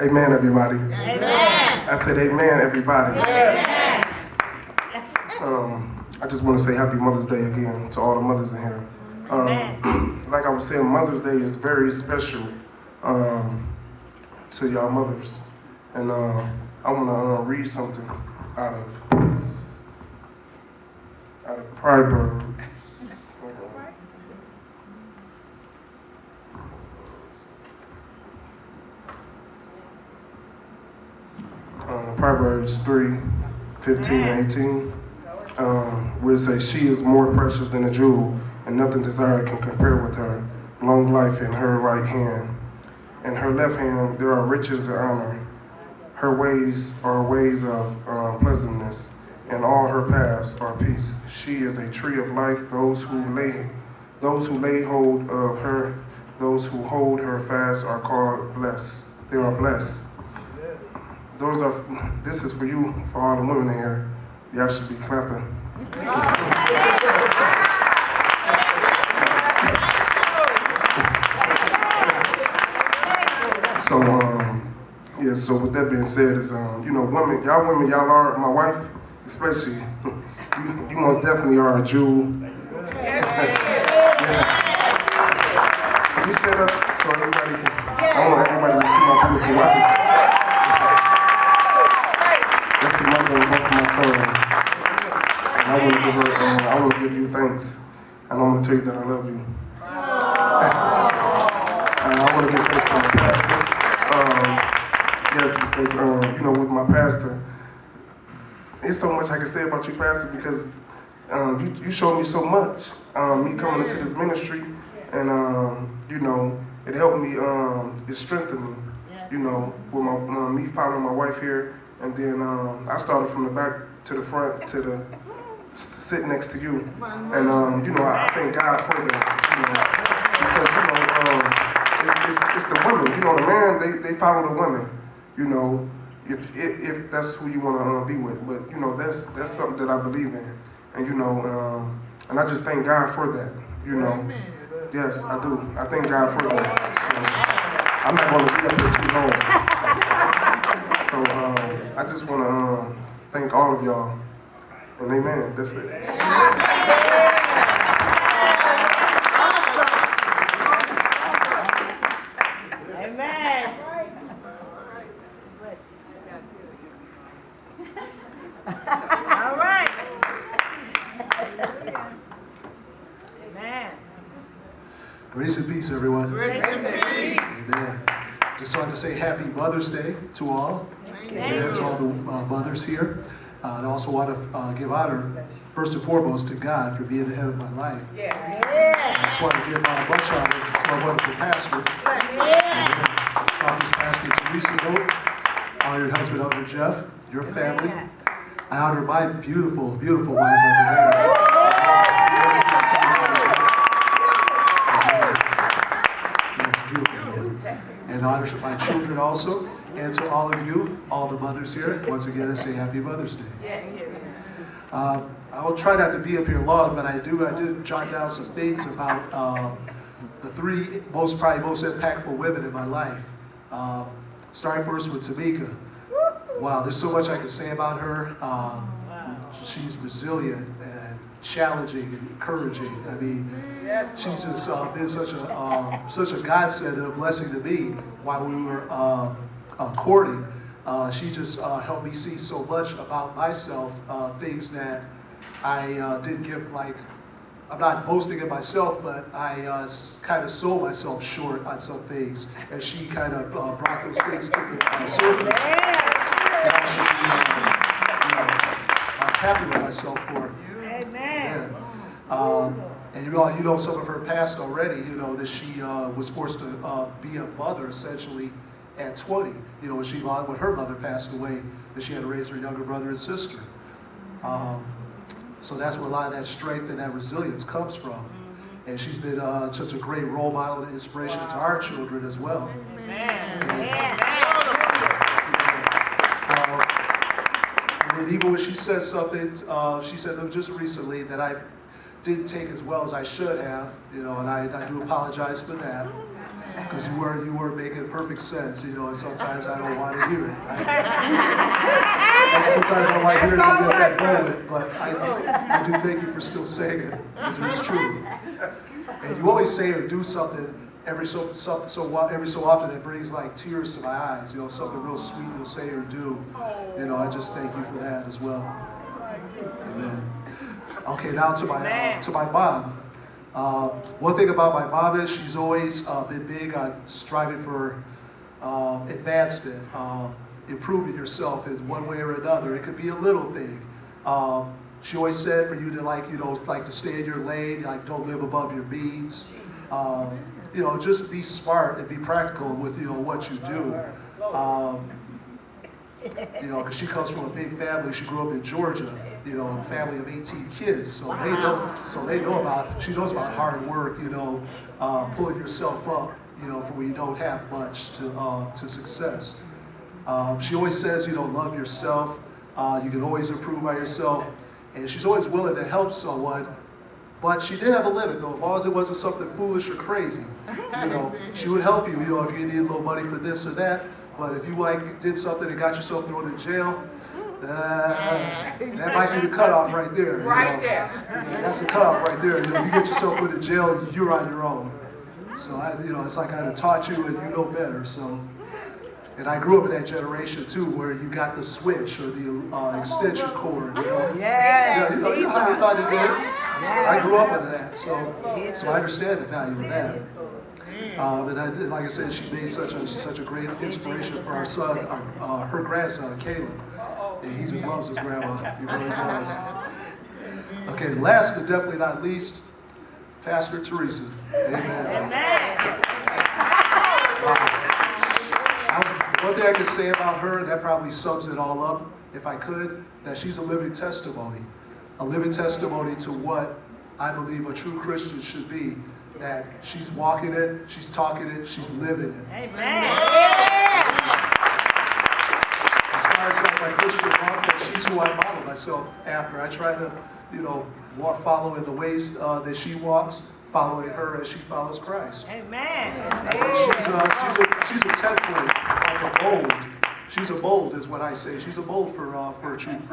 Amen, everybody. Amen. I said amen, everybody. Amen. I just want to say happy Mother's Day again to all the mothers in here. Like I was saying, Mother's Day is very special to y'all mothers. And I want to read something out of Proverbs. Proverbs 3:15 and 18, where it says, she is more precious than a jewel, and nothing desired can compare with her. Long life in her right hand. In her left hand there are riches and honor. Her ways are ways of pleasantness, and all her paths are peace. She is a tree of life. Those who lay hold of her, those who hold her fast are called blessed. They are blessed. This is for you, for all the women in here. Y'all should be clapping. So with that being said, is women, y'all are my wife, especially. you most definitely are a jewel. Yes. Can you stand up so everybody can? I want everybody to see my beautiful wife. That's the mother of both of my sons. And I want to give you thanks. And I want to tell you that I love you. And I want to give thanks to my pastor. Yes, because, with my pastor, it's so much I can say about you, Pastor, because you showed me so much. Me coming into this ministry, and, it helped me, it strengthened me, with me following my wife here. And then I started from the back to the front to sit next to you. And, I thank God for that, because, it's the women. The man, they follow the women, if that's who you want to be with. But, that's something that I believe in. And, and I just thank God for that, Yes, I do. I thank God for that. So I'm not going to be up here too long. So I just want to thank all of y'all. And amen. That's it. Amen. All right. Amen. Grace and peace, everyone. Grace and peace. Amen. Just wanted to say happy Mother's Day to all. Amen. To all the mothers here. And I also want to give honor, first and foremost, to God for being the head of my life. Yeah. I just want to give much honor to our wonderful pastor. Prophetess Pastor Teresa, honor your husband, Uncle Jeff, your family. I honor my beautiful, beautiful wife, Uncle Lady. And honor my children also, and to all of you, all the mothers here. Once again, I say Happy Mother's Day. I will try not to be up here long, but I did jot down some things about the three most impactful women in my life. Starting first with Tamika. Wow, there's so much I can say about her. She's resilient and challenging and encouraging. I mean, she's just been such a godsend and a blessing to me while we were courting. She just helped me see so much about myself, things that I didn't give, I'm not boasting in myself, but I kind of sold myself short on some things, and she kind of brought those things to the surface. And I should be happy with myself for it. Amen. And you know some of her past already, that she was forced to be a mother essentially at 20, when her mother passed away, that she had to raise her younger brother and sister. So that's where a lot of that strength and that resilience comes from. And she's been such a great role model and inspiration to our children as well. And even when she says something, she said just recently that I didn't take as well as I should have, and I do apologize for that. because you were making perfect sense, you know, and sometimes I don't want to hear it, right? And sometimes I might hear it at that moment, but I do thank you for still saying it, because it's true. And you always say or do something every so often that brings like tears to my eyes, you know, something real sweet you'll say or do. You know, I just thank you for that as well. Amen. Okay, now to my mom. One thing about my mom is she's always been big on striving for advancement, improving yourself in one way or another. It could be a little thing. She always said for you to like to stay in your lane, like don't live above your means. You know, just be smart and be practical with what you do. You know, because she comes from a big family. She grew up in Georgia, you know, a family of 18 kids. So she knows about hard work, you know, pulling yourself up, you know, from when you don't have much to success. She always says, you know, love yourself. You can always improve by yourself. And she's always willing to help someone. But she did have a limit, though, as long as it wasn't something foolish or crazy. You know, she would help you, you know, if you needed a little money for this or that. But if you did something and got yourself thrown in jail, that might be the cutoff right there. Right there. Yeah, that's the cutoff right there. You know, you get yourself put in jail, you're on your own. So it's like I had taught you and you know better. So, and I grew up in that generation too, where you got the switch or the extension cord. You know, Yes. you know how everybody did. I grew up with that, so I understand the value of that. And like I said, she made such a great inspiration for our son, her grandson, Caleb. And he just loves his grandma. He really does. Okay, last but definitely not least, Pastor Teresa. Amen. One thing I can say about her, and that probably sums it all up, if I could, that she's a living testimony. A living testimony to what I believe a true Christian should be. That she's walking it, she's talking it, she's living it. Amen. As far as like my Christian walk, she's who I model myself after. I try to, you know, follow in the ways that she walks, following her as she follows Christ. Amen. She's a template of a mold. She's a mold, is what I say. She's a mold for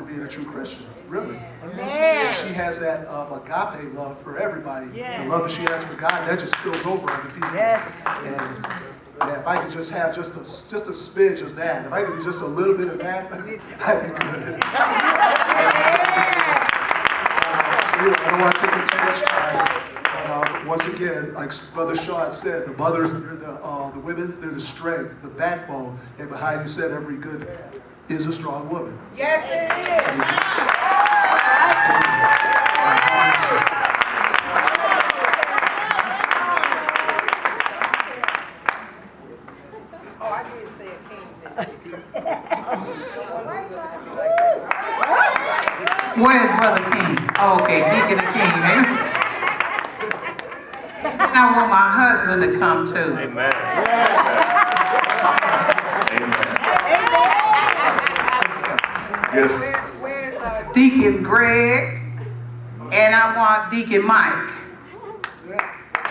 being a true Christian, really. Amen. She has that agape love for everybody. Yes. The love that she has for God, that just spills over on the people. Yes. And if I could just have just a smidge of that, if I could do just a little bit of that, I'd be good. I don't want to take up too much time. But once again, like Brother Sean said, the mothers, they're the women, they're the strength, the backbone. And behind you said, every good is a strong woman. Yes, it is. Oh, I did say a king. Where's Brother King? Oh, okay, Deacon the King, maybe. I want my husband to come too. Amen. Yes. Where's Deacon Greg, and I want Deacon Mike.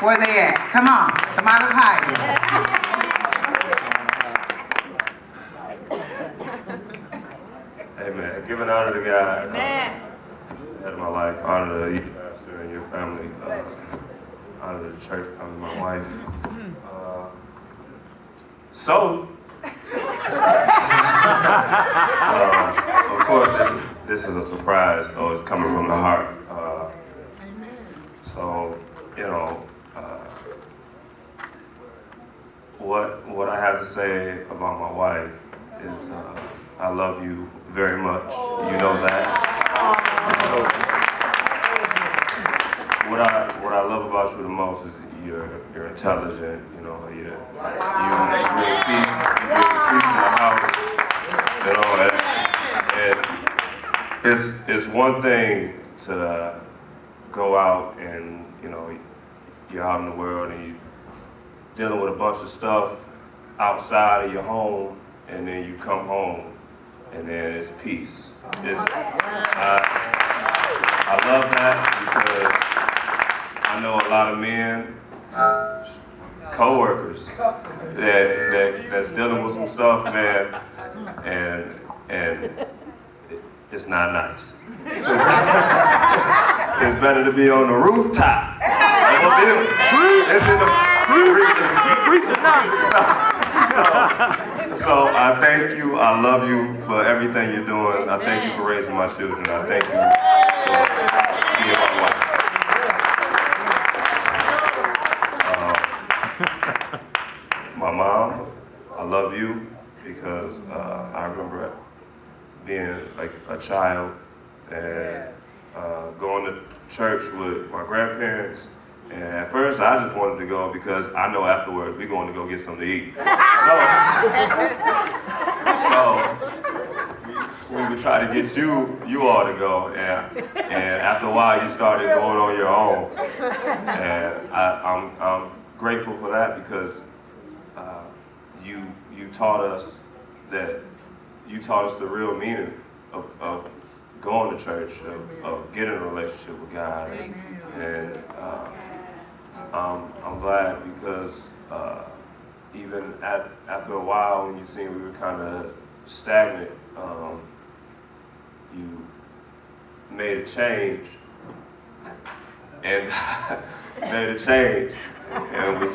Where they at? Come on, come out of hiding. Amen. Giving honor to God. Amen. Head of my life. Honor to you, Pastor, and your family. Honor to the church. Honor to my wife. Of course, this is a surprise. So it's coming from the heart. So, you know, what I have to say about my wife is I love you very much. You know that. What I love about you the most is you're intelligent. You know, you bring peace. You bring peace in the house. You know, and it's one thing to go out and, you know, you're out in the world and you're dealing with a bunch of stuff outside of your home, and then you come home and then it's peace. I love that because I know a lot of men coworkers that's dealing with some stuff, man, and it's not nice. It's better to be on the rooftop of a building. It's in the So I thank you. I love you for everything you're doing. I thank you for raising my children. I thank you for being my wife. My mom, I love you because I remember being like a child and going to church with my grandparents. And at first, I just wanted to go because I know afterwards we're going to go get something to eat. So we would try to get you all to go, and after a while, you started going on your own. And I'm grateful for that because you taught us the real meaning of going to church, of getting a relationship with God, and I'm glad because even after a while, when you seen we were kind of stagnant, you made a change, and and we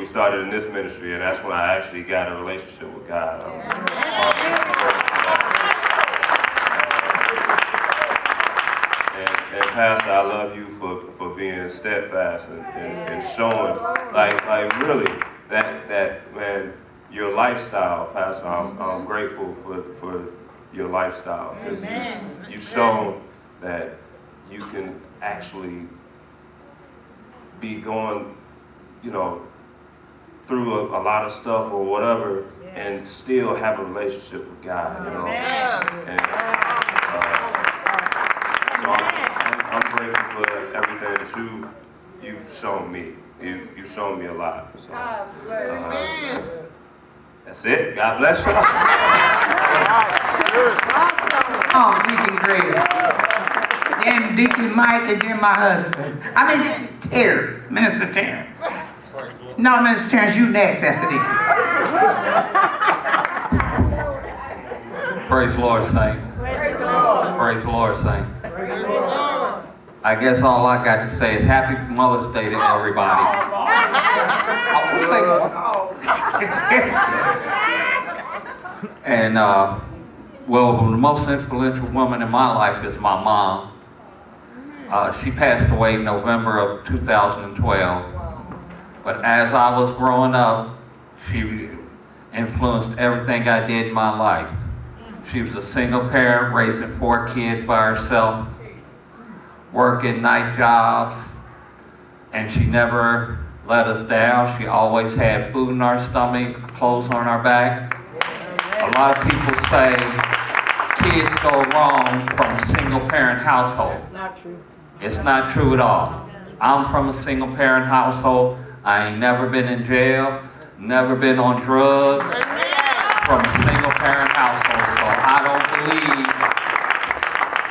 started in this ministry, and that's when I actually got a relationship with God. And Pastor, I love you for being steadfast and showing, like really, that man, your lifestyle, Pastor, I'm grateful for your lifestyle, because you've shown that you can actually be going, through a lot of stuff or whatever, and still have a relationship with God, And so I'm grateful for everything that you've shown me. You've shown me a lot. So, that's it. God bless you. Oh, Deacon Greg. Then Deacon Mike, and then my husband. Terry, Minister Terrence. No, Minister Terrence, you next after this. Praise the Lord, saints. Praise the Lord, saints. I guess all I got to say is Happy Mother's Day to everybody. I'll say more. And, well, the most influential woman in my life is my mom. She passed away in November of 2012. But as I was growing up, she influenced everything I did in my life. She was a single parent, raising 4 kids by herself, working night jobs, and she never let us down. She always had food in our stomach, clothes on our back. A lot of people say kids go wrong from a single parent household. It's not true. It's not true at all. I'm from a single parent household. I ain't never been in jail, never been on drugs, from a single parent household. So I don't believe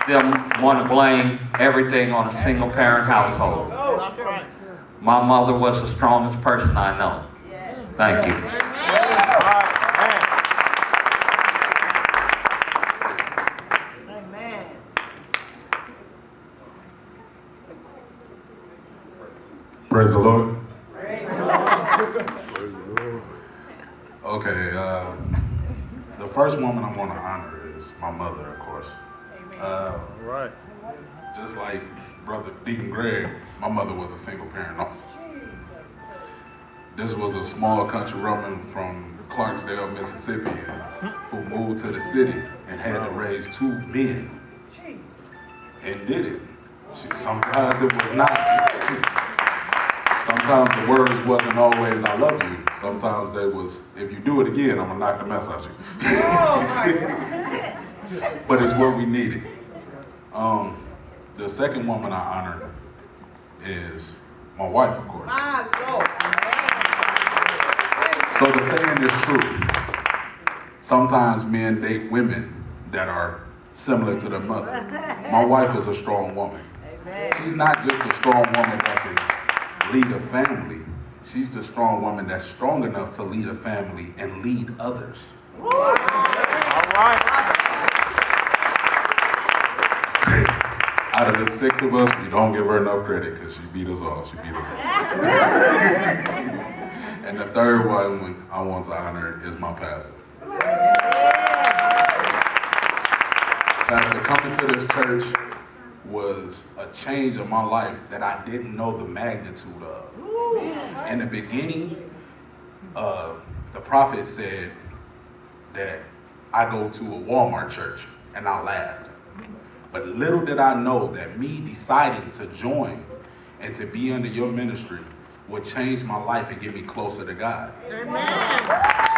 them want to blame everything on a single parent household. My mother was the strongest person I know. Thank you. Praise the Lord. Okay, the first woman I want to honor is my mother, of course. Right. Just like Brother Deacon Greg, my mother was a single parent also. This was a small country woman from Clarksdale, Mississippi, who moved to the city and had to raise 2 men. And did it. Sometimes it was not. Sometimes the words wasn't always, I love you. Sometimes they was, if you do it again, I'm gonna knock the mess out you. But it's what we needed. The second woman I honored is my wife, of course. So the saying is true. Sometimes men date women that are similar to their mother. My wife is a strong woman. She's not just a strong woman that can lead a family. She's the strong woman that's strong enough to lead a family and lead others. All right. Out of the 6 of us, we don't give her enough credit because she beat us all. She beat us all. And the third one I want to honor is my pastor. Pastor, coming to this church was a change in my life that I didn't know the magnitude of. In the beginning, the prophet said that I go to a Walmart church, and I laughed. But little did I know that me deciding to join and to be under your ministry would change my life and get me closer to God. Amen.